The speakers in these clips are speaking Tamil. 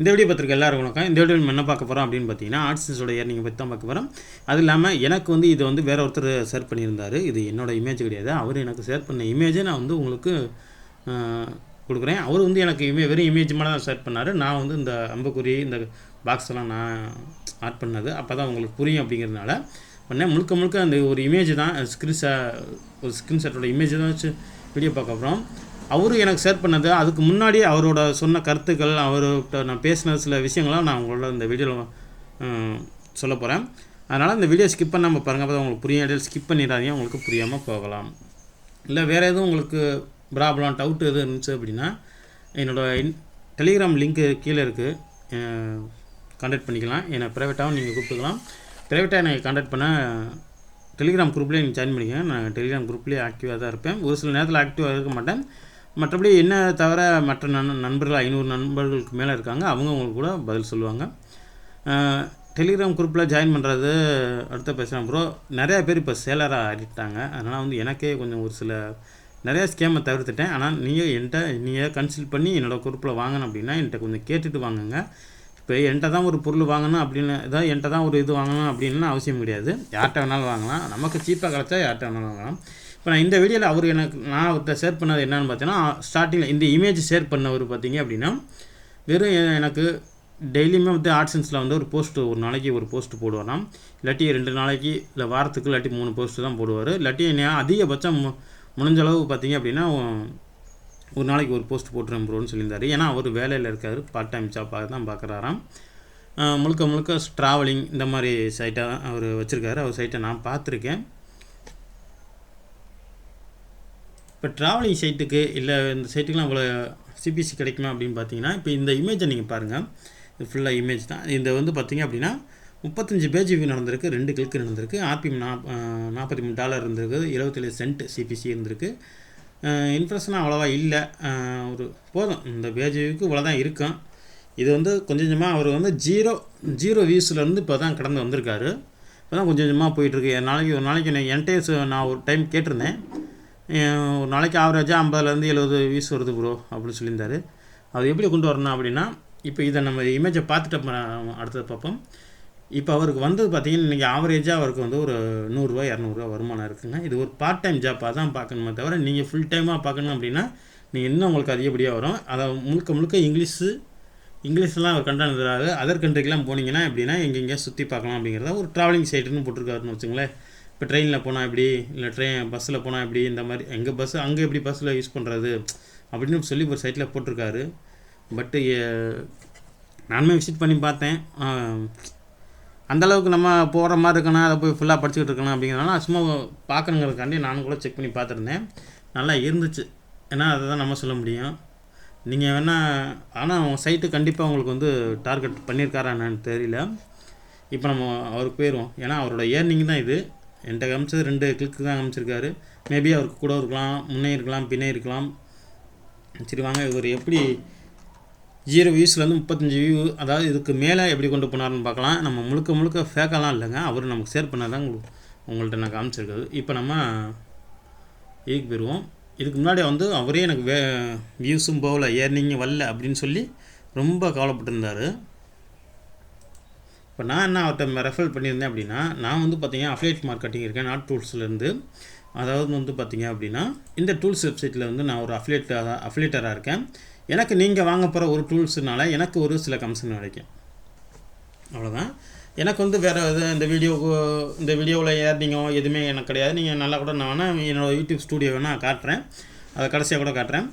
இந்த வீடியோ பார்த்துருக்க எல்லாரும் வணக்கம். இந்த வீடியோ நம்ம என்ன பார்க்க போகிறோம் அப்படின்னு பார்த்தீங்கன்னா ஆட்சன்ஸோட ஏர்னிங்கை பற்றி தான் பார்க்க போகிறோம். அது இல்லாமல் எனக்கு வந்து இது வந்து வேற ஒருத்தர் ஷேர் பண்ணியிருந்தார். இது என்னோட இமேஜ் கிடையாது. அவர் எனக்கு ஷேர் பண்ண இமேஜை நான் வந்து உங்களுக்கு கொடுக்குறேன். அவர் வந்து எனக்கு வெறும் இமேஜ் மேலே தான் ஷேர் பண்ணார். நான் வந்து இந்த அம்புக்குறி இந்த பாக்ஸ் எல்லாம் நான் ஆட் பண்ணது அப்போ தான் உங்களுக்கு புரியும் அப்படிங்கிறதுனால பண்ணேன். முழுக்க அந்த ஒரு இமேஜ் தான் ஸ்க்ரீன்ஷாட்டோட இமேஜ் தான் வச்சு வீடியோ பார்க்க போகிறோம். அவரும் எனக்கு ஷேர் பண்ணது அதுக்கு முன்னாடி அவரோட சொன்ன கருத்துக்கள் அவர்கிட்ட நான் பேசின சில விஷயங்கள்லாம் நான் உங்களோட இந்த வீடியோவில் சொல்ல போகிறேன். அதனால் இந்த வீடியோ ஸ்கிப் பண்ணாமல் பாருங்கள். அப்போ தான் உங்களுக்கு புரியும். இடையில் ஸ்கிப் பண்ணிடாதீங்க, உங்களுக்கு புரியாமல் போகலாம். இல்லை வேறு எதுவும் உங்களுக்கு ப்ராப்ளம் டவுட் எதுவும் இருந்துச்சு அப்படின்னா என்னோடய டெலிகிராம் லிங்க்கு கீழே இருக்குது, கான்டாக்ட் பண்ணிக்கலாம். என்னை ப்ரைவேட்டாகவும் நீங்கள் கூப்பிட்டுக்கலாம். ப்ரைவேட்டாக எனக்கு கான்டாக்ட் பண்ண டெலிகிராம் குரூப்லேயே நீங்கள் ஜாயின் பண்ணிக்கங்க. நான் டெலிகிராம் குரூப்லேயே ஆக்டிவாக தான் இருப்பேன். ஒரு சில நேரத்தில் ஆக்டிவாக இருக்க மாட்டேன். மற்றபடி என்ன தவிர மற்ற நண்பர்கள் 500 நண்பர்களுக்கு மேலே இருக்காங்க. அவங்க உங்களுக்கு கூட பதில் சொல்லுவாங்க. டெலிகிராம் குரூப்பில் ஜாயின் பண்ணுறது அடுத்த பேசுகிறேன் ப்ரோ. நிறையா பேர் இப்போ சேலராக ஆகிட்டாங்க. அதனால் வந்து எனக்கே கொஞ்சம் ஒரு சில நிறையா ஸ்கேமை தவிர்த்துட்டேன். ஆனால் நீங்கள் கன்சல்ட் பண்ணி என்னோடய குரூப்பில் வாங்கணும் அப்படின்னா என்கிட்ட கொஞ்சம் கேட்டுட்டு வாங்குங்க. இப்போ என்கிட்ட தான் ஒரு பொருள் வாங்கணும் அப்படின்னு ஏதாவது என்கிட்ட தான் ஒரு இது வாங்கணும் அப்படின்னு அவசியம் கிடையாது. யார்கிட்ட வேணாலும் வாங்கலாம். நமக்கு சீப்பாக கிடச்சா யார்கிட்ட வேணாலும் வாங்கலாம். இப்போ நான் இந்த வீடியோவில் நான் அவர்கிட்ட ஷேர் பண்ணது என்னென்னு பார்த்தீங்கன்னா, ஸ்டார்டிங்கில் இந்த இமேஜ் ஷேர் பண்ணவர் பார்த்தீங்க அப்படின்னா வெறும் எனக்கு டெய்லியுமே வந்து ஆட்சன்ஸில் வந்து ஒரு போஸ்ட்டு ஒரு நாளைக்கு ஒரு போஸ்ட்டு போடுவாராம். இல்லாட்டி 2 நாளைக்கு இல்லை வாரத்துக்கு இல்லாட்டி 3 போஸ்ட்டு தான் போடுவார். இல்லாட்டி என்ன அதிகபட்சம் முடிஞ்ச அளவு பார்த்தீங்க அப்படின்னா ஒரு நாளைக்கு ஒரு போஸ்ட் போட்டுறேன் ப்ரோன்னு சொல்லியிருந்தார். ஏன்னா அவர் வேலையில் இருக்கார், பார்ட் டைம் ஜாப்பாக தான் பார்க்குறாராம். முழுக்க ட்ராவலிங் இந்த மாதிரி சைட்டாக தான் அவர் வச்சுருக்காரு. அவர் சைட்டை நான் பார்த்துருக்கேன். இப்போ ட்ராவலிங் சைட்டுக்கு இல்லை இந்த சைட்டுக்கெலாம் இவ்வளோ சிபிசி கிடைக்குமா அப்படின்னு பார்த்தீங்கன்னா, இப்போ இந்த இமேஜை நீங்கள் பாருங்கள். இது ஃபுல்லாக இமேஜ் தான். இந்த வந்து பார்த்தீங்க அப்படின்னா 35 பேஜ் வியூ நடந்திருக்கு, 2 கிளிக் நடந்திருக்கு, ஆர்பிஎம் $43 இருந்திருக்கு, 77 சென்ட் சிபிசி இருந்திருக்கு. இன்ஃப்ரெஷனாக அவ்வளோவா இல்லை, ஒரு போதும் இந்த பேஜ் வியூக்கு இவ்வளோ தான் இருக்கும். இது வந்து கொஞ்சமாக அவர் வந்து ஜீரோ வியூஸ்லேருந்து இப்போ தான் கடந்து வந்திருக்காரு. இப்போ தான் கொஞ்சமாக போயிட்டுருக்கு. ஒரு நாளைக்கு என்கிட்ட நான் ஒரு டைம் கேட்டிருந்தேன். ஒரு நாளைக்கு ஆவரேஜாக 50லேருந்து 70 வியூஸ் வருது ப்ரோ அப்படின்னு சொல்லியிருந்தார். அது எப்படி கொண்டு வரணும் அப்படின்னா, இப்போ இதை நம்ம இமேஜை பார்த்துட்டு அடுத்தது பார்ப்போம். இப்போ அவருக்கு வந்தது பார்த்தீங்கன்னா இன்றைக்கி ஆவரேஜாக அவருக்கு வந்து ஒரு $100 $200 வருமானம் இருக்குங்க. இது ஒரு பார்ட் டைம் ஜாப்பாக தான் பார்க்கணுமே தவிர நீங்கள் ஃபுல் டைமாக பார்க்கணும் அப்படின்னா நீங்கள் இன்னும் உங்களுக்கு அதிகப்படியாக வரும். அதை முழுக்க இங்கிலீஷ்லாம் அவர் கண்டாந்துறாரு. அதர் கண்ட்ரிக்கெலாம் போனீங்கன்னா எப்படின்னா எங்கெங்கே சுற்றி பார்க்கலாம் அப்படிங்கிறத ஒரு ட்ராவலிங் சைட்டுன்னு போட்டிருக்காருன்னு வச்சுங்களேன். இப்போ ட்ரெயினில் போனால் எப்படி, இல்லை பஸ்ஸில் போனால் எப்படி, இந்த மாதிரி எங்கள் பஸ்ஸு அங்கே எப்படி பஸ்ஸில் யூஸ் பண்ணுறது அப்படின்னு சொல்லி ஒரு சைட்டில் போட்டிருக்காரு. பட்டு நானுமே விசிட் பண்ணி பார்த்தேன். அந்தளவுக்கு நம்ம போகிற மாதிரி இருக்கணும், அதை போய் ஃபுல்லாக படிச்சுக்கிட்டு இருக்கணும் அப்படிங்கிறனால சும்மா பார்க்கணுங்கிறதுக்காண்டி நானும் கூட செக் பண்ணி பார்த்துருந்தேன். நல்லா இருந்துச்சு. ஏன்னா அதை தான் நம்ம சொல்ல முடியும். நீங்கள் வேணால் ஆனால் அவங்க சைட்டு கண்டிப்பாக உங்களுக்கு வந்து டார்கெட் பண்ணியிருக்காரா என்னன்னு தெரியல. இப்போ நம்ம அவருக்கு போயிடுவோம். ஏன்னா அவரோட ஏர்னிங் தான் இது. என்கிட்ட காமிச்சது 2 கிளிக்கு தான் காமிச்சிருக்காரு. மேபி அவருக்கு கூட இருக்கலாம், முன்னே இருக்கலாம், பின்னே இருக்கலாம். சரி வாங்க இவர் எப்படி 0 வியூஸ்லேருந்து 35 வியூ, அதாவது இதுக்கு மேலே எப்படி கொண்டு போனார்னு பார்க்கலாம். நம்ம முழுக்க ஃபேக்கெல்லாம் இல்லைங்க. அவர் நமக்கு ஷேர் பண்ணாதான் உங்கள்கிட்ட நான் காமிச்சிருக்காரு. இப்போ நம்ம இதுக்கு போயிடுவோம். இதுக்கு முன்னாடி வந்து அவரே எனக்கு வியூஸும் போகல, ஏர்னிங்கும் வரல அப்படின்னு சொல்லி ரொம்ப கவலைப்பட்டிருந்தார். இப்போ நான் என்ன அவர்கிட்ட ரெஃபர் பண்ணியிருந்தேன் அப்படின்னா, நான் வந்து பார்த்தீங்கன்னா அஃபிலியேட் மார்க்கெட்டிங் இருக்கேன் நாட் டூல்ஸ்லேருந்து. அதாவது வந்து பார்த்தீங்க அப்படின்னா இந்த டூல்ஸ் வெப்சைட்டில் வந்து நான் ஒரு அஃபிலியேட்டராக இருக்கேன். எனக்கு நீங்கள் வாங்க போகிற ஒரு டூல்ஸுனால எனக்கு ஒரு சில கமிஷன் கிடைக்கும், அவ்வளோதான். எனக்கு வந்து வேறு இந்த வீடியோவில் ஏர்னிங்கோ எதுவுமே எனக்கு கிடையாது. நீங்கள் நல்லா கூட நான் வேணால் என்னோடய யூடியூப் ஸ்டூடியோ வேணால் காட்டுறேன், அதை கடைசியாக கூட காட்டுறேன்.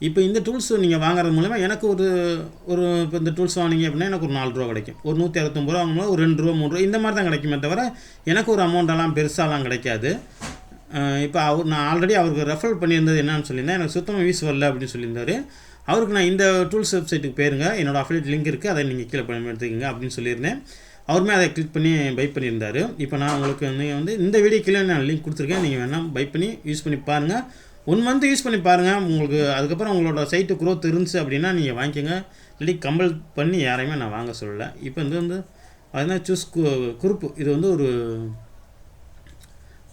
இப்போ இந்த டூல்ஸ் நீங்கள் வாங்குறது மூலமாக எனக்கு இப்போ இந்த டூல்ஸ் வாங்கினீங்க அப்படின்னா எனக்கு ஒரு $4 கிடைக்கும். ஒரு $169 வாங்கும்போது ஒரு $2 $3 இந்த மாதிரி தான் கிடைக்குமே தவிர எனக்கு ஒரு அமௌண்ட்டெல்லாம் பெருசாலாம் கிடைக்காது. இப்போ நான் ஆல்ரெடி அவருக்கு ரெஃபர் பண்ணியிருந்தது என்னன்னு சொல்லியிருந்தேன். எனக்கு சுத்தமாக வியூஸ் வரல அப்படின்னு சொல்லியிருந்தார். அவருக்கு நான் இந்த டூல்ஸ் வெப்சைட்டுக்கு போயிருங்க, என்னோடய அஃபிலியேட் லிங்க் இருக்குது, அதை நீங்கள் கீழே எடுத்துக்கங்க அப்படின்னு சொல்லியிருந்தேன். அவருமே அதை கிளிக் பண்ணி பை பண்ணியிருந்தார். இப்போ நான் உங்களுக்கு நீங்கள் வந்து இந்த வீடியோ கீழே நான் லிங்க் கொடுத்துருக்கேன். நீங்கள் வேணால் பை பண்ணி யூஸ் பண்ணி பாருங்கள். 1 மந்த் யூஸ் பண்ணி பாருங்கள். உங்களுக்கு அதுக்கப்புறம் உங்களோட சைட்டு க்ரோத் இருந்துச்சு அப்படின்னா நீங்கள் வாங்கிக்கோங்க. இல்லாட்டி கம்பல் பண்ணி யாரையுமே நான் வாங்க சொல்லலை. இப்போ வந்து அதுதான் சூஸ் குரூப். இது வந்து ஒரு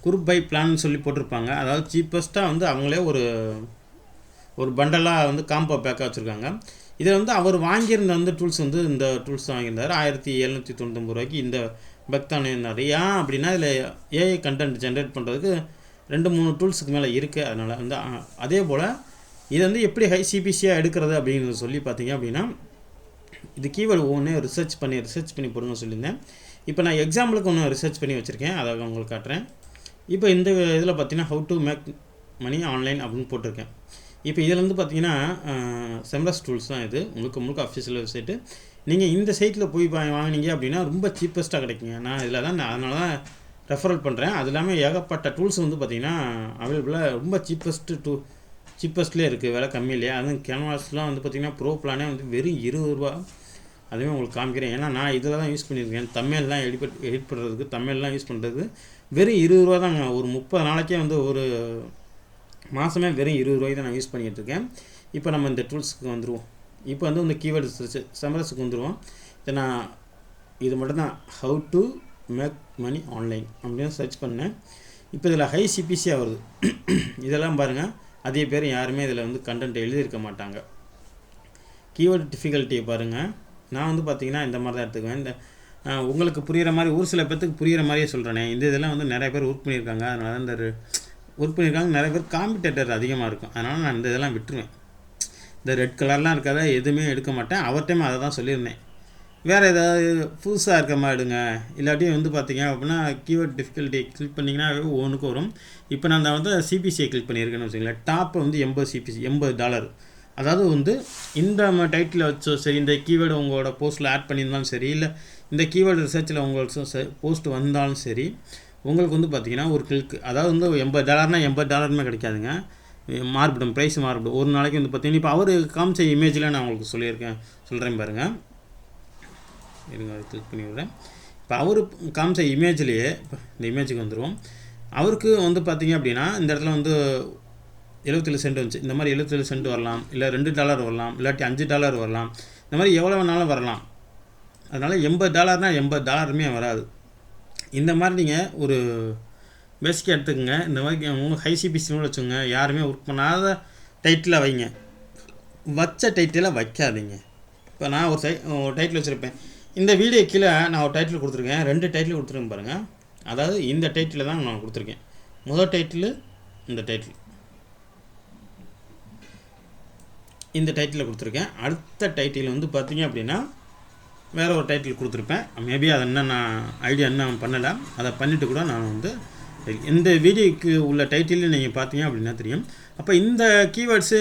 குரூப் பை பிளான் சொல்லி போட்டிருப்பாங்க. அதாவது சீப்பஸ்ட்டாக வந்து அவங்களே ஒரு பண்டலாக வந்து காம்போ பேக்காக வச்சுருக்காங்க. இதில் வந்து அவர் வாங்கியிருந்த அந்த டூல்ஸ் வந்து இந்த டூல்ஸ் தான் வாங்கியிருந்தார் 1799 ரூபாய்க்கு இந்த பக் தான் வாங்கியிருந்தார். ஏன் அப்படின்னா இதில் ஏஐ கண்டென்ட் ஜென்ரேட் பண்ணுறதுக்கு 2-3 டூல்ஸுக்கு மேலே இருக்குது. அதனால் வந்து அதே போல் இது வந்து எப்படி ஹை சிபிசியாக எடுக்கிறது அப்படிங்கிறத சொல்லி பார்த்தீங்க அப்படின்னா இது கீவேர்டு ஒவ்வொன்றே ரிசர்ச் பண்ணி போடுங்க சொல்லியிருந்தேன். இப்போ நான் எக்ஸாம்பிளுக்கு ஒன்று ரிசர்ச் பண்ணி வச்சுருக்கேன், அதை உங்களுக்கு காட்டுறேன். இப்போ இந்த இதில் பார்த்தீங்கன்னா how to make money online அப்படின்னு போட்டிருக்கேன். இப்போ இதில் வந்து பார்த்தீங்கன்னா செம்ரஸ் டூல்ஸ் தான் இது, முழுக்க அஃபிஷியல் வெப்சைட்டு. நீங்கள் இந்த சைட்டில் போய் வாங்கினீங்க அப்படின்னா ரொம்ப சீப்பஸ்ட்டாக கிடைக்குங்க. நான் இதில் தான் அதனால தான் ரெஃபரல் பண்ணுறேன். அது இல்லாமல் ஏகப்பட்ட டூல்ஸ் வந்து பார்த்திங்கன்னா அவைலபிளாக ரொம்ப சீப்பஸ்ட்லேயே இருக்குது, விலை கம்மியிலையே. அதுவும் கேன்வாஸ்லாம் வந்து பார்த்திங்கன்னா ப்ரோ பிளானே வந்து வெறும் 20 ரூபா. அதுவே உங்களுக்கு காமிக்கிறேன். ஏன்னா நான் இதில் தான் யூஸ் பண்ணியிருக்கேன். தமிழ்லாம் எடிட் பண்ணுறதுக்கு தமிழ்லாம் யூஸ் பண்ணுறதுக்கு வெறும் 20 ரூபா தாங்க. ஒரு 30 நாளைக்கே வந்து ஒரு மாதமே வெறும் 20 ரூபாய்க்கு தான் நான் யூஸ் பண்ணிகிட்ருக்கேன். இப்போ நம்ம இந்த டூல்ஸுக்கு வந்துடுவோம். இப்போ வந்து இந்த கீவேர்டு சம்மரஸுக்கு வந்துடுவோம். இதை நான் இது மட்டும்தான் how to make money online அப்படின்னு சர்ச் பண்ணேன். இப்போ இதில் ஹை சிபிசியாக வருது. இதெல்லாம் பாருங்கள், அதே பேர் யாருமே இதில் வந்து கண்டென்ட் எழுதியிருக்க மாட்டாங்க. கீவேர்டு டிஃபிகல்ட்டியை பாருங்கள். நான் வந்து பார்த்திங்கன்னா இந்த மாதிரி தான் எடுத்துக்குவேன். இந்த உங்களுக்கு புரிகிற மாதிரி ஒரு சில பேர்த்துக்கு புரிகிற மாதிரியே சொல்கிறேனே. இதெல்லாம் வந்து நிறைய பேர் ஒர்க் பண்ணியிருக்காங்க. அதனால இந்த ஒர்க் பண்ணியிருக்காங்க. நிறைய பேர் காம்படிட்டர் அதிகமாக இருக்கும். அதனால் நான் இந்த இதெல்லாம் விட்டுருவேன். இந்த ரெட் கலர்லாம் இருக்காத எதுவுமே எடுக்க மாட்டேன். அவர்கிட்டையும் அதை தான் சொல்லியிருந்தேன். வேறு ஏதாவது புதுசாக இருக்க மாதிரி எடுங்க. இல்லாட்டி வந்து பார்த்திங்க அப்படின்னா கீவேர்ட் டிஃபிகல்ட்டி கிளிக் பண்ணிங்கன்னா ஒன்றுக்கு வரும். இப்போ நான் வந்து சிபிசியை கிளிக் பண்ணியிருக்கேன்னு வச்சுங்களேன். டாப் வந்து 80 சிபிசி, $80. அதாவது வந்து இந்த டைட்டில் வச்சோ சரி, இந்த கீவேர்டு உங்களோட போஸ்ட்டில் ஆட் பண்ணியிருந்தாலும் சரி, இல்லை இந்த கீவேர்டு ரிசர்ச்சில் உங்களுக்கு போஸ்ட் வந்தாலும் சரி, உங்களுக்கு வந்து பார்த்திங்கன்னா ஒரு கிளிக், அதாவது வந்து $80னா $80 கிடைக்காதுங்க. மாறுபடும், ப்ரைஸ் மாறுபடும். ஒரு நாளைக்கு வந்து பார்த்திங்கன்னா இப்போ அவர் காமிச்ச இமேஜில் நான் உங்களுக்கு சொல்கிறேன் பாருங்கள். இருங்க, கிளிக் பண்ணி விடுறேன். இப்போ அவர் காமிச்ச இமேஜ்லேயே இப்போ இந்த இமேஜுக்கு வந்துடுவோம். அவருக்கு வந்து பார்த்திங்க அப்படின்னா இந்த இடத்துல வந்து 77 சென்ட் வந்துச்சு. இந்த மாதிரி 77 சென்ட் வரலாம், இல்லை $2 வரலாம், இல்லாட்டி $5 வரலாம். இந்த மாதிரி எவ்வளோ வேணாலும் வரலாம். அதனால் $80னா $80 வராது. இந்த மாதிரி நீங்கள் ஒரு பேசிக்காக எடுத்துக்கோங்க. இந்த மாதிரி உங்கள் ஹை சிபிசின்னு வச்சுக்கோங்க. யாருமே ஒர்க் பண்ணாத டைட்டிலாக வைங்க, வச்ச டைட்டிலாக வைக்காதீங்க. இப்போ நான் ஒரு டைட்டில் வச்சுருப்பேன். இந்த வீடியோ கீழே நான் ஒரு டைட்டில் கொடுத்துருக்கேன், 2 டைட்டில் கொடுத்துருக்கேன் பாருங்கள். அதாவது இந்த டைட்டில் தான் நான் கொடுத்துருக்கேன். முதல் டைட்டில் இந்த டைட்டில் கொடுத்துருக்கேன். அடுத்த டைட்டில் வந்து பார்த்திங்க அப்படின்னா வேறு ஒரு டைட்டில் கொடுத்துருப்பேன். மேபி அதை நான் ஐடியா பண்ணலை, அதை பண்ணிவிட்டு கூட நான் வந்து இந்த வீடியோக்கு உள்ள டைட்டில் நீங்கள் பார்த்தீங்க அப்படின்னா தெரியும். அப்போ இந்த கீவேர்ட்ஸு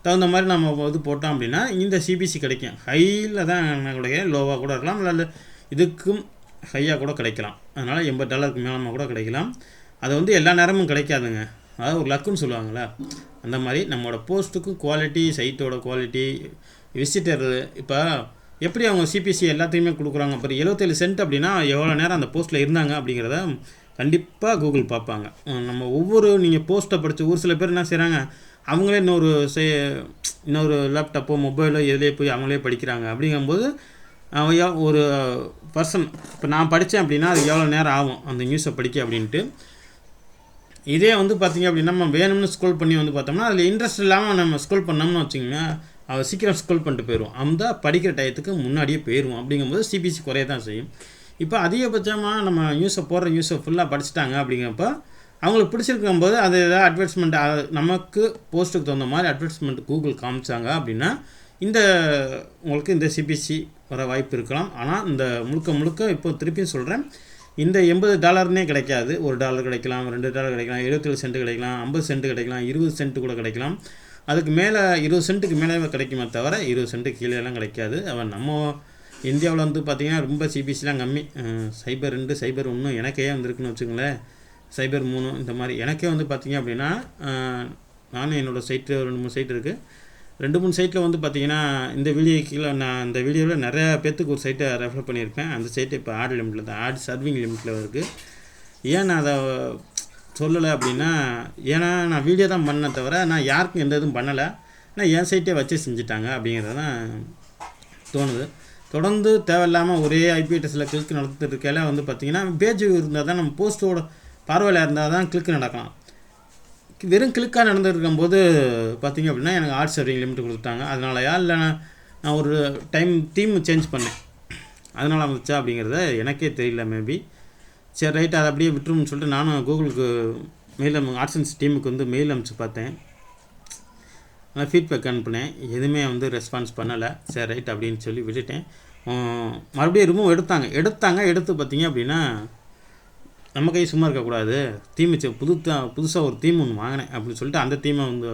தகுந்த மாதிரி நம்ம இது போட்டோம் அப்படின்னா இந்த சிபிசி கிடைக்கும். ஹையில் தான் கிடைக்கும், லோவாக கூட இருக்கலாம், இல்லை இதுக்கும் ஹையாக கூட கிடைக்கலாம். அதனால் $80 மேலே கூட கிடைக்கலாம். அது வந்து எல்லா நேரமும் கிடைக்காதுங்க. அதாவது ஒரு லக்குன்னு சொல்லுவாங்களே, அந்த மாதிரி நம்மளோட போஸ்ட்டுக்கும் குவாலிட்டி, சைட்டோட குவாலிட்டி, விசிட்டர், இப்போ எப்படி அவங்க சிபிசி எல்லாத்தையுமே கொடுக்குறாங்க. அப்புறம் 77 சென்ட் அப்படின்னா எவ்வளோ நேரம் அந்த போஸ்ட்டில் இருந்தாங்க அப்படிங்கிறத கண்டிப்பாக கூகுள் பார்ப்பாங்க. நம்ம நீங்கள் போஸ்ட்டை படித்து ஒரு சில பேர் என்ன செய்கிறாங்க, அவங்களே இன்னொரு லேப்டாப்போ மொபைலோ எதுலேயே போய் அவங்களே படிக்கிறாங்க. அப்படிங்கும்போது ஒரு பர்சன் இப்போ நான் படித்தேன் அப்படின்னா அது எவ்வளோ நேரம் ஆகும் அந்த நியூஸை படிக்க அப்படின்ட்டு. இதே வந்து பார்த்திங்க அப்படின்னா நம்ம வேணும்னு ஸ்க்ரோல் பண்ணி வந்து பார்த்தோம்னா அதில் இன்ட்ரெஸ்ட் இல்லாமல் நம்ம ஸ்க்ரோல் பண்ணோம்னு வச்சிங்கன்னா அவள் சீக்கிரம் ஸ்க்ரோல் பண்ணிட்டு போயிடுவோம். அந்த படிக்கிற டயத்துக்கு முன்னாடியே போயிடுவோம். அப்படிங்கும்போது சிபிசி குறைய தான் செய்யும். இப்போ அதிகபட்சமாக நம்ம நியூஸை ஃபுல்லாக படிச்சுட்டாங்க அப்படிங்கிறப்ப அவங்களுக்கு பிடிச்சிருக்கும்போது அது ஏதாவது அட்வர்டைஸ்மெண்ட் நமக்கு போஸ்ட்டுக்கு தகுந்த மாதிரி அட்வர்டைஸ்மெண்ட் கூகுள் காமிச்சாங்க அப்படின்னா உங்களுக்கு இந்த சிபிசி வர வாய்ப்பு இருக்கலாம். ஆனால் இந்த முழுக்க இப்போ திருப்பியும் சொல்கிறேன், இந்த $80 கிடைக்காது. $1 கிடைக்கலாம், $2 கிடைக்கலாம், 77 சென்ட் கிடைக்கலாம், 50 சென்ட் கிடைக்கலாம், 20 சென்ட் கூட கிடைக்கலாம். அதுக்கு மேலே 20 சென்ட்டுக்கு மேலே கிடைக்குமே தவிர 20 சென்ட்டு கீழேலாம் கிடைக்காது. நம்ம இந்தியாவில் வந்து பார்த்திங்கன்னா ரொம்ப சிபிசிலாம் கம்மி. சைபர் 2, சைபர் 1 எனக்கே வந்திருக்குன்னு வச்சுங்களேன். சைபர் 3 இந்த மாதிரி எனக்கே வந்து பார்த்திங்க அப்படின்னா நானும் என்னோடய சைட்டு 2-3 சைட் இருக்குது. 2-3 சைட்டில் வந்து பார்த்திங்கன்னா இந்த வீடியோவில் நிறையா பேர்த்துக்கு ஒரு சைட்டை ரெஃபர் பண்ணியிருப்பேன். அந்த சைட்டை இப்போ ஆட் லிமிட்டில் தான், ஆட் சர்விங் லிமிட்டில் இருக்குது. ஏன் நான் அதை சொல்லலை அப்படின்னா, ஏன்னா நான் வீடியோ தான் பண்ணேன் தவிர நான் யாருக்கும் எந்த இதுவும் பண்ணலை. ஆனால் என் சைட்டே வச்சு செஞ்சுட்டாங்க அப்படிங்கிறது தான் தோணுது. தொடர்ந்து தேவையில்லாமல் ஒரே ஐபி அட்ரஸில் கிளிக் நடந்துட்டு இருக்கையில் வந்து பார்த்திங்கன்னா பேஜ் இருந்தால் தான் நம்ம போஸ்ட்டோட பார்வையில் இருந்தால் தான் கிளிக் நடக்கலாம். வெறும் கிளிக்காக நடந்துருக்கும்போது பார்த்திங்க அப்படின்னா எனக்கு ஆட் சர்விங் லிமிட் கொடுத்துட்டாங்க. அதனாலயா இல்லை நான் ஒரு டைம் தீம் சேஞ்ச் பண்ணேன், அதனால் வந்துச்சா அப்படிங்கிறத எனக்கே தெரியல மேபி. சரி ரைட், அதை அப்படியே விட்டுரும்னு சொல்லிட்டு நானும் கூகுளுக்கு மெயில் ஆட்சன்ஸ் டீமுக்கு வந்து மெயில் அனுப்பிச்சு பார்த்தேன். நான் ஃபீட்பேக் அனுப்பினேன், எதுவுமே வந்து ரெஸ்பான்ஸ் பண்ணலை. சரி ரைட் அப்படின்னு சொல்லி விட்டுட்டேன். மறுபடியும் ரிமூவ் எடுத்து பார்த்திங்க அப்படின்னா நம்ம கை சும்மா இருக்கக்கூடாது, தீம் புதுசாக ஒரு தீம் ஒன்று வாங்கினேன் அப்படின்னு சொல்லிட்டு அந்த தீமை வந்து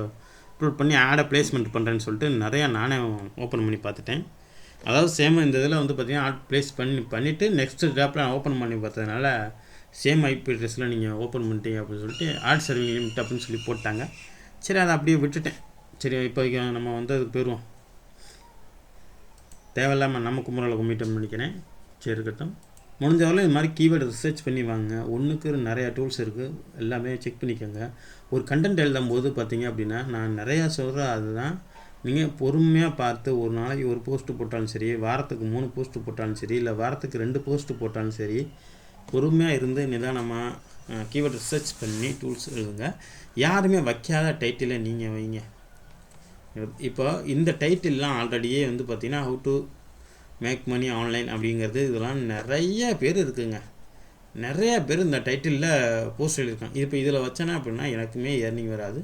அப்லோட் பண்ணி ஆடை ப்ளேஸ்மெண்ட் பண்ணுறேன்னு சொல்லிட்டு நிறையா நானே ஓப்பன் பண்ணி பார்த்துட்டேன். அதாவது சேம் இந்த இதில் வந்து பார்த்திங்கன்னா ஆட் ப்ளேஸ் பண்ணிவிட்டு நெக்ஸ்ட்டு ட்ராப்பில் ஓப்பன் பண்ணி பார்த்ததுனால சேம் ஐபி அட்ரஸில் நீங்கள் ஓப்பன் பண்ணிட்டீங்க அப்படின்னு சொல்லிட்டு ஆட் சர்விங் லிமிட் அப்படின்னு சொல்லி போட்டாங்க. சரி அதை அப்படியே விட்டுட்டேன். சரி இப்போதைக்கு நம்ம வந்து அதுக்கு போயிடுவோம், தேவையில்லாமல் நம்ம கும்பலில் கும்பிட்டோம்னு நினைக்கிறேன். சரி இருக்கட்டும். முடிஞ்சவரை இது மாதிரி கீவேர்டு ரிசர்ச் பண்ணி வாங்க. ஒன்றுக்கு நிறையா டூல்ஸ் இருக்குது, எல்லாமே செக் பண்ணிக்கோங்க. ஒரு கண்டென்ட் எழுதும் போது பார்த்திங்க அப்படின்னா நான் நிறையா சொல்கிறேன், அதுதான் நீங்கள் பொறுமையாக பார்த்து ஒரு நாளைக்கு ஒரு போஸ்ட்டு போட்டாலும் சரி, வாரத்துக்கு 3 போஸ்ட்டு போட்டாலும் சரி, இல்லை வாரத்துக்கு 2 போஸ்ட்டு போட்டாலும் சரி, பொறுமையாக இருந்து நிதானமாக கீவேர்டு ரிசர்ச் பண்ணி டூல்ஸ் எழுதுங்க. யாருமே வைக்காத டைட்டிலை நீங்கள் வைங்க. இப்போ இந்த டைட்டில்லாம் ஆல்ரெடியே வந்து பார்த்திங்கன்னா how to make money online அப்படிங்கிறது இதெல்லாம் நிறைய பேர் இருக்குங்க. நிறைய பேர் இந்த டைட்டிலில் போஸ்ட் எழுதியிருக்காங்க. இப்போ இதில் வச்சேன்னா அப்படின்னா எனக்குமே ஏர்னிங் வராது,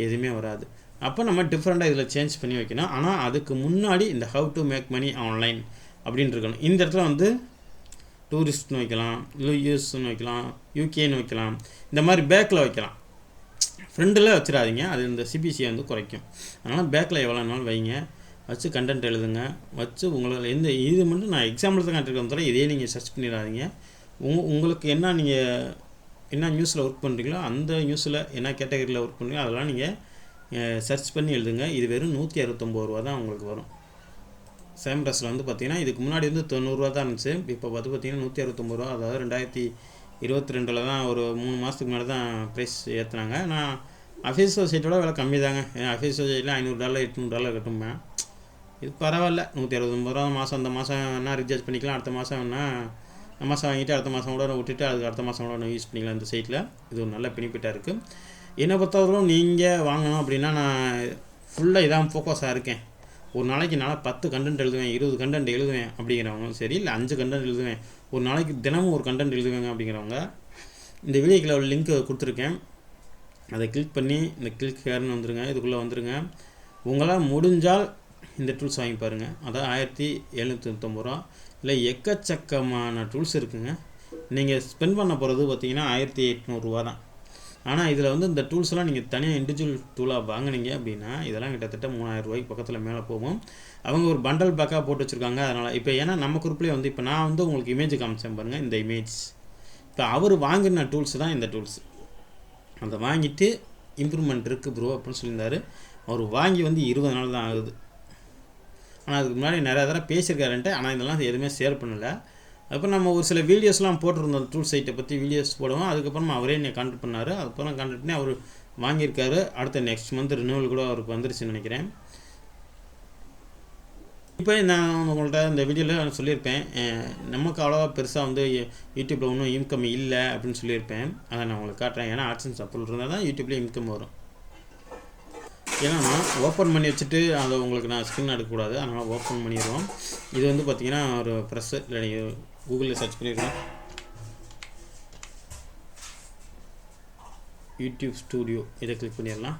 எதுவுமே வராது. அப்போ நம்ம டிஃப்ரெண்ட்டாக இதில் சேஞ்ச் பண்ணி வைக்கணும். ஆனால் அதுக்கு முன்னாடி இந்த how to make money online அப்படின்னு இருக்கணும். இந்த இடத்துல வந்து டூரிஸ்ட்னு வைக்கலாம், இல்லை யூஎஸ்ன்னு வைக்கலாம், யூகேன்னு வைக்கலாம், இந்த மாதிரி பேக்கில் வைக்கலாம். ஃப்ரெண்டில் வச்சிடாதீங்க, அது இந்த சிபிசியை வந்து குறைக்கும். அதனால் பேக்கில் எவ்வளோ நாள் வைங்க, வச்சு கண்டென்ட் எழுதுங்க. வச்சு உங்களுக்கு எந்த இது மட்டும் நான் எக்ஸாம்பிள் தான் காட்டிருக்கேன் தவிர இதே நீங்கள் சர்ச் பண்ணிடாதீங்க. உங்களுக்கு நீங்கள் என்ன நியூஸில் ஒர்க் பண்ணுறீங்களோ அந்த நியூஸில் என்ன கேட்டகரியில் ஒர்க் பண்ணுறீங்களோ அதெல்லாம் நீங்கள் சர்ச் பண்ணி எழுதுங்க. இது வெறும் 169 ரூபா தான் உங்களுக்கு வரும். சேம்ரஸில் வந்து பார்த்திங்கன்னா இதுக்கு முன்னாடி வந்து 90 ரூபா தான் இருந்துச்சு. இப்போ பார்த்திங்கன்னா 169 ரூபா. அதாவது 2022 தான், ஒரு 3 மாதத்துக்கு முன்னாடி தான் ப்ரைஸ் ஏற்றுனாங்க. நான் அஃபீஷியல் சைட்டோட விலை கம்மி தாங்க. ஏன்னா அஃபீஷியல் சைட்டில் $500 $800 கட்டும்பேன். இது பரவாயில்ல, 169 ரூபா மாதம். அந்த மாதம் வேணா ரீசார்ஜ் பண்ணிக்கலாம், அடுத்த மாதம் வேணா இந்த மாதம் வாங்கிட்டு அடுத்த மாதம் கூட விட்டுட்டு அதுக்கு அடுத்த மாதம் கூட யூஸ் பண்ணிக்கலாம். இந்த சைட்டில் இது ஒரு நல்ல பெனிஃபிட்டாக இருக்குது. என்னை பொறுத்தவரைக்கும் நீங்கள் வாங்கணும் அப்படின்னா நான் ஃபுல்லாக இதான் ஃபோக்கஸாக இருக்கேன். ஒரு நாளைக்கு என்னால் 10 கண்டென்ட் எழுதுவேன், 20 கண்டென்ட் எழுதுவேன் அப்படிங்கிறவங்களும் சரி, இல்லை 5 கண்டென்ட் எழுதுவேன், ஒரு நாளைக்கு தினமும் ஒரு கண்டென்ட் எழுதுவேங்க அப்படிங்கிறவங்க இந்த வீடியோக்கில் ஒரு லிங்க் கொடுத்துருக்கேன், அதை கிளிக் பண்ணி இந்த கிளிக் ஹேர்னு வந்துடுங்க. இதுக்குள்ளே வந்துடுங்க. உங்களால் முடிஞ்சால் இந்த டூல்ஸ் வாங்கி பாருங்கள். அதான் 1799 ரூபா. இல்லை எக்கச்சக்கமான டூல்ஸ் இருக்குங்க. நீங்கள் ஸ்பெண்ட் பண்ண போகிறது பார்த்திங்கன்னா 1800 ரூபா தான். ஆனால் இதில் வந்து இந்த டூல்ஸ்லாம் நீங்கள் தனியாக இண்டிவிஜுவல் டூலாக வாங்கினீங்க அப்படின்னா இதெல்லாம் கிட்டத்தட்ட 3000 ரூபாய்க்கு பக்கத்தில் மேலே போகும். அவங்க ஒரு பண்டல் பேக்காக போட்டு வச்சுருக்காங்க. அதனால் இப்போ ஏன்னா நம்ம குரூப்லேயே வந்து இப்போ நான் வந்து உங்களுக்கு இமேஜ் காமிச்சேன் பாருங்கள், இந்த இமேஜ் இப்போ அவர் வாங்கின டூல்ஸ் தான் இந்த டூல்ஸ். அதை வாங்கிட்டு இம்ப்ரூவ்மெண்ட் இருக்குது ப்ரோ அப்படின்னு சொல்லியிருந்தார். அவர் வாங்கி வந்து 20 நாள் தான் ஆகுது. ஆனால் அதுக்கு முன்னாடி நிறையா தடவை பேசியிருக்காருன்ட்டு, ஆனால் இதெல்லாம் எதுவுமே ஷேர் பண்ணலை. அப்புறம் நம்ம ஒரு சில வீடியோஸ்லாம் போட்டிருந்தோம், டூல் சைட்டை பற்றி வீடியோஸ் போடுவோம். அதுக்கப்புறம் அவரே என்னை கான்டாக்ட் பண்ணார். அதுக்கப்புறம் கான்டாக்ட் பண்ணி அவர் வாங்கியிருக்காரு. அடுத்த நெக்ஸ்ட் மந்த் ரினியூவல் கூட அவருக்கு வந்துருச்சுன்னு நினைக்கிறேன். இப்போ நான் உங்கள்கிட்ட இந்த வீடியோவில் சொல்லியிருப்பேன், நமக்கு அவ்வளோவா பெருசாக வந்து யூடியூப்பில் ஒன்றும் இன்கம் இல்லை அப்படின்னு சொல்லியிருப்பேன். அதை நான் உங்களுக்கு காட்டுறேன். ஏன்னா ஆட்சன்ஸ் அப்ரூவல் இருந்தால் தான் யூடியூப்லேயே இன்கம் வரும். ஏன்னா நான் ஓப்பன் பண்ணி வச்சுட்டு அதை உங்களுக்கு நான் ஸ்க்ரீன் எடுக்கக்கூடாது, அதனால் ஓப்பன் பண்ணிடுவோம். இது வந்து பார்த்திங்கன்னா ஒரு ப்ரெஸ்ஸு, இல்லை நீங்கள் கூகுளில் சர்ச் பண்ணிடுவோம், யூடியூப் ஸ்டூடியோ, இதை கிளிக் பண்ணிடலாம்.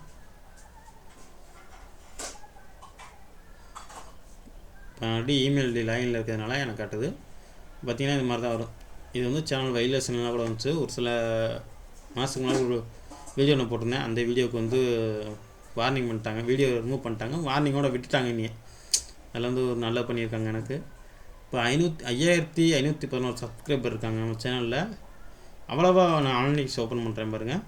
ஆல்ரெடி இமெயில் லைனில் இருக்கிறதுனால எனக்கு காட்டுது. பார்த்திங்கன்னா இது மாதிரி தான் வரும். இது வந்து சேனல் வைலேஷன்லாம் கூட வந்துச்சு. ஒரு சில மாதத்துக்கு முன்னாடி ஒரு வீடியோ ஒன்று போட்டிருந்தேன். அந்த வீடியோவுக்கு வந்து வார்னிங் பண்ணிட்டாங்க, வீடியோ ரிமூவ் பண்ணிட்டாங்க, வார்னிங்கோட விட்டுட்டாங்க. இனி அதில் வந்து ஒரு நல்லா பண்ணியிருக்காங்க. எனக்கு இப்போ 5511 சப்ஸ்கிரைபர் இருக்காங்க நம்ம சேனலில். அவ்வளோவா நான் ஆன்லைன்ஸ் ஓப்பன் பண்ணுறேன் பாருங்கள்.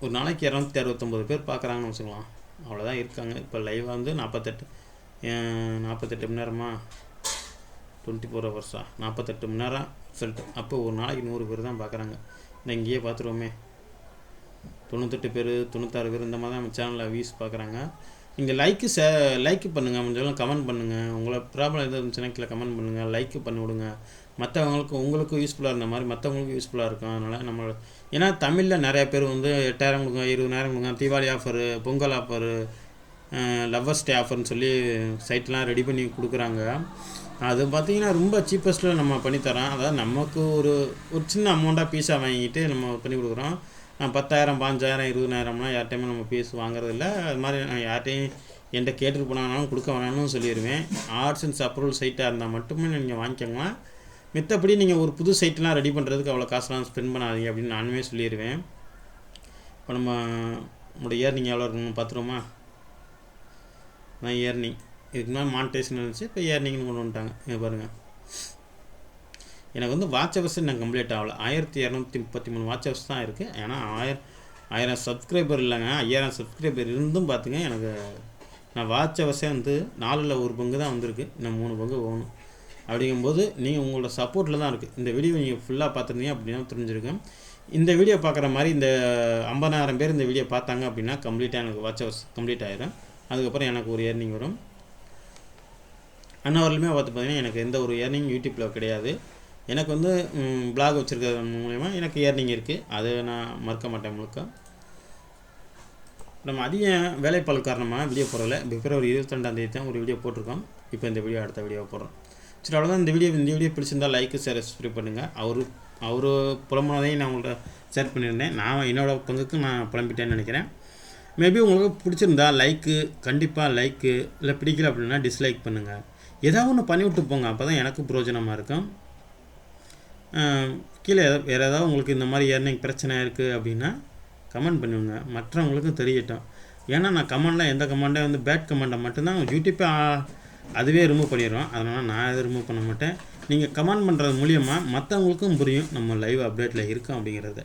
ஒரு நாளைக்கு 269 பேர் பார்க்குறாங்கன்னு வச்சுக்கலாம். அவ்வளோதான் இருக்காங்க. இப்போ லைவாக வந்து 48 மணி நேரமா, 24 ஹவர்ஸா, 48 மணி நேரம் சொல்லிட்டு. அப்போ ஒரு நாளைக்கு 100 பேர் தான் பார்க்குறாங்க. இந்த இங்கேயே பார்த்துருவோமே, 98 பேர் 96 பேர் இந்த மாதிரி தான் நம்ம சேனலில் வியூஸ் பார்க்குறாங்க. நீங்கள் லைக் பண்ணுங்கள், முடிஞ்சாலும் கமெண்ட் பண்ணுங்கள். உங்களை ப்ராப்ளம் எதாவது இருந்துச்சுன்னா கீழே கமெண்ட் பண்ணுங்கள், லைக் பண்ணி விடுங்க. மற்றவங்களுக்கு உங்களுக்கும் யூஸ்ஃபுல்லாக இருந்த மாதிரி மற்றவங்களுக்கும் யூஸ்ஃபுல்லாக இருக்கும். அதனால் நம்ம ஏன்னா தமிழில் நிறைய பேர் வந்து 8000 கொடுங்க, 20,000 கொடுங்க, Deepavali offer, Pongal offer, lovers day ஆஃபர்னு சொல்லி சைட்லாம் ரெடி பண்ணி கொடுக்குறாங்க. அது பார்த்திங்கன்னா ரொம்ப சீப்பஸ்ட்டில் நம்ம பண்ணித்தரோம். அதாவது நமக்கு ஒரு சின்ன அமௌண்ட்டாக பீஸாக வாங்கிட்டு நம்ம பண்ணி கொடுக்குறோம். 10,000 15,000 20,000லாம் யார்கிட்டையுமே நம்ம பீஸ் வாங்குறதில்ல. அது மாதிரி நான் யார்கிட்டையும் என்கிட்ட கேட்டுட்டு போனாங்கனாலும் கொடுக்க வேணாம்னு சொல்லிடுவேன். ஆர்ட்ஸ் அண்ட் அப்ரூவல் சைட்டாக இருந்தால் மட்டுமே நீங்கள் வாங்கிக்கோங்க. மித்தபடி நீங்கள் ஒரு புது சைட்லாம் ரெடி பண்ணுறதுக்கு அவ்வளோ காசுலாம் ஸ்பெண்ட் பண்ணாதீங்க அப்படின்னு நானுமே சொல்லிடுவேன். இப்போ நம்மளோட இயர்னிங் எவ்வளோ இருக்கணும் பார்த்துருவோமா? நான் இயர்னிங் இதுக்கு மேலே மானிட்டேஷன் இருந்துச்சு, இப்போ இயர்னிங்னு கொண்டு வந்துட்டாங்க. இங்கே பாருங்கள், எனக்கு வந்து வாட்ச் ஹவர்ஸ் எனக்கு கம்ப்ளீட் ஆகலை. 1233 வாட்ச் ஹவர்ஸ் தான் இருக்குது. ஏன்னா 1000 சப்ஸ்கிரைபர் இல்லைங்க, 5000 சப்ஸ்கிரைபர் இருந்தும் பார்த்துங்க எனக்கு நான் வாட்ச் ஹவர்ஸே வந்து 4ல் 1 பங்கு தான் வந்திருக்கு. இன்னும் 3 பங்கு போகணும். அப்படிங்கும்போது நீங்கள் உங்களோட சப்போர்ட்டில் தான் இருக்குது. இந்த வீடியோ நீங்கள் ஃபுல்லாக பார்த்துருந்தீங்க அப்படின்னா தெரிஞ்சிருக்கேன். இந்த வீடியோ பார்க்குற மாதிரி இந்த 50,000 பேர் இந்த வீடியோ பார்த்தாங்க அப்படின்னா கம்ப்ளீட்டாக எனக்கு வாட்ச் ஹவர்ஸ் கம்ப்ளீட் ஆகிடும். அதுக்கப்புறம் எனக்கு ஒரு ஏர்னிங் வரும். அன்னவரலுமே பார்த்து பார்த்தீங்கன்னா எனக்கு எந்த ஒரு ஏர்னிங் யூடியூப்பில் கிடையாது. எனக்கு வந்து பிளாக் வச்சுருக்கிறது மூலயமா எனக்கு ஏர்னிங் இருக்குது. அதை நான் மறுக்க மாட்டேன். முழுக்க நம்ம அதிக வேலைப்பாடு காரணமாக வீடியோ போடல. பிப்ரவரி 22 தான் ஒரு வீடியோ போட்டிருக்கோம். இப்போ இந்த வீடியோ அடுத்த வீடியோ போடுறோம். சரி, அவ்வளோதான். இந்த வீடியோ பிடிச்சிருந்தால் லைக்கு, ஷேர், சப்ஸ்கிரைப் பண்ணுங்கள். அவர் புலம்புனதையும் நான் உங்கள்கிட்ட ஷேர் பண்ணியிருந்தேன். நான் என்னோடய பங்குக்கு நான் புலம்பிட்டேன்னு நினைக்கிறேன். மேபி உங்களுக்கு பிடிச்சிருந்தா லைக்கு, கண்டிப்பாக லைக்கு, இல்லை பிடிக்கல அப்படின்னா டிஸ்லைக் பண்ணுங்கள். ஏதாவது ஒன்று பண்ணிவிட்டு போங்க, அப்போ தான் எனக்கு பிரயோஜனமாக இருக்கும். கீழே வேறு ஏதாவது உங்களுக்கு இந்த மாதிரி ஏர்னிங் பிரச்சனை இருக்குது அப்படின்னா கமெண்ட் பண்ணுங்க, மற்றவங்களுக்கும் தெரியட்டும். ஏன்னா நான் கமெண்ட்லாம் எந்த கமெண்ட்டே வந்து பேட் கமெண்ட்டை மட்டும்தான் யூடியூப்பே அதுவே ரிமூவ் பண்ணிடுறோம். அதனால் நான் எதுவும் ரிமூவ் பண்ண மாட்டேன். நீங்கள் கமெண்ட் பண்ணுறது மூலியமாக மற்றவங்களுக்கும் புரியும் நம்ம லைவ் அப்டேட்டில் இருக்கோம் அப்படிங்கிறது.